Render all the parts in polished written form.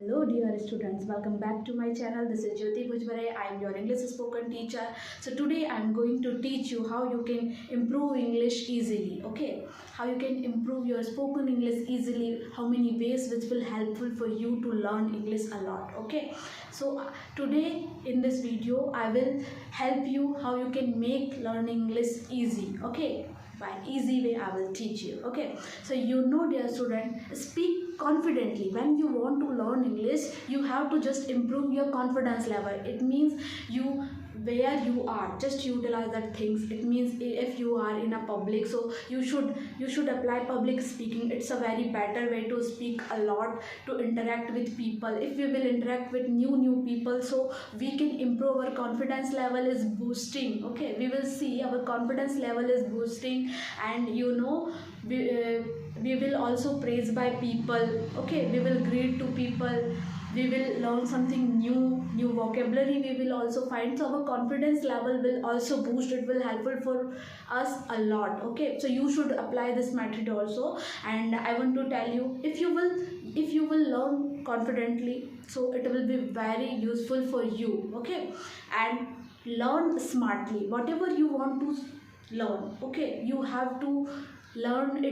Hello dear students, welcome back to my channel. This is Jyoti Bhujbare. I am your English spoken teacher. So today I am going to teach you how you can improve English easily. Okay, how you can improve your spoken English easily, how many ways which will helpful for you to learn English a lot. Okay, so today in this video I will help you how you can make learning English easy. Okay, by easy way I will teach you. Okay, so dear student, speak confidently. When you want to learn English, you have to just improve your confidence level. It means you where you are, just utilize that things. It means if you are in a public, so you should apply public speaking. It's a very better way to speak a lot, to interact with people. If we will interact with new people, so we can improve our confidence level is boosting. Okay, we will see our confidence level is boosting, and we will also praised by people. Okay, we will greet to people, we will learn something new vocabulary we will also find, so our confidence level will also boost. It will helpful for us a lot. Okay, so you should apply this method also, and I want to tell you, if you will learn confidently, so it will be very useful for you. Okay, and learn smartly whatever you want to learn. Okay, you have to learn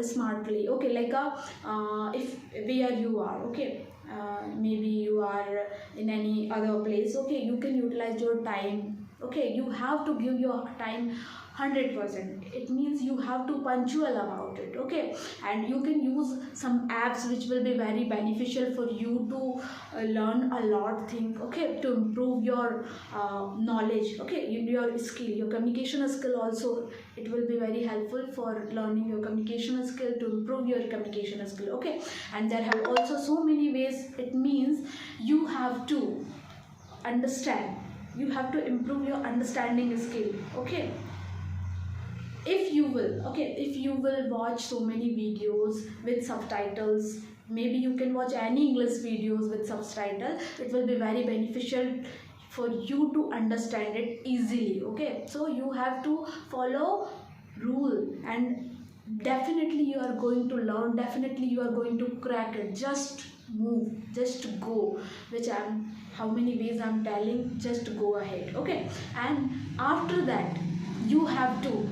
smartly. Okay, like if where you are. Okay, maybe you are in any other place. Okay, you can utilize your time. Okay, you have to give your time 100%. It means you have to punctual about it. Okay, and you can use some apps which will be very beneficial for you to learn a lot thing. Okay, to improve your knowledge. Okay, your skill, your communication skill also. It will be very helpful for learning your communication skill, to improve your communication skill. Okay, and there have also so many ways. It means you have to understand, you have to improve your understanding skill. Okay, if you will watch so many videos with subtitles, maybe you can watch any English videos with subtitle. It will be very beneficial for you to understand it easily. Okay, so you have to follow rule, and definitely you are going to learn, definitely you are going to crack it. Just move, just go, which I'm how many ways I'm telling, just go ahead. Okay, and after that you have to,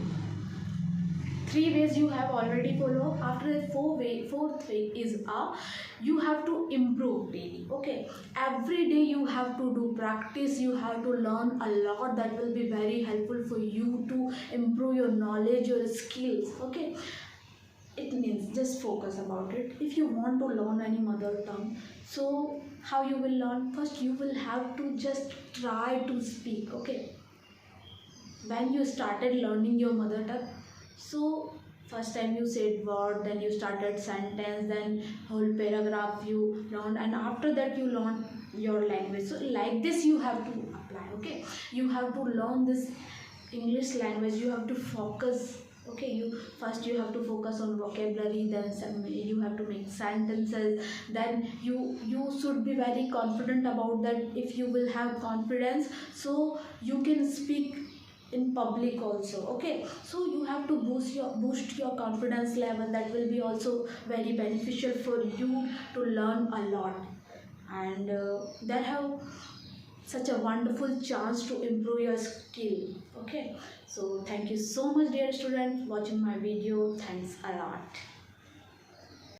three ways you have already followed. After the fourth way is you have to improve daily. Okay, every day you have to do practice, you have to learn a lot. That will be very helpful for you to improve your knowledge, your skills. Okay, it means just focus about it. If you want to learn any mother tongue, so how you will learn? First you will have to just try to speak. Okay, when you started learning your mother tongue, so first time you said word, then you started sentence, then whole paragraph you learned, and after that you learn your language. So like this you have to apply. Okay, you have to learn this English language, you have to focus. Okay, you have to focus on vocabulary, then you have to make sentences, then you should be very confident about that. If you will have confidence, so you can speak in public also. Okay, so you have to boost your confidence level. That will be also very beneficial for you to learn a lot, and that have such a wonderful chance to improve your skill. Okay, so thank you so much dear students watching my video. Thanks a lot.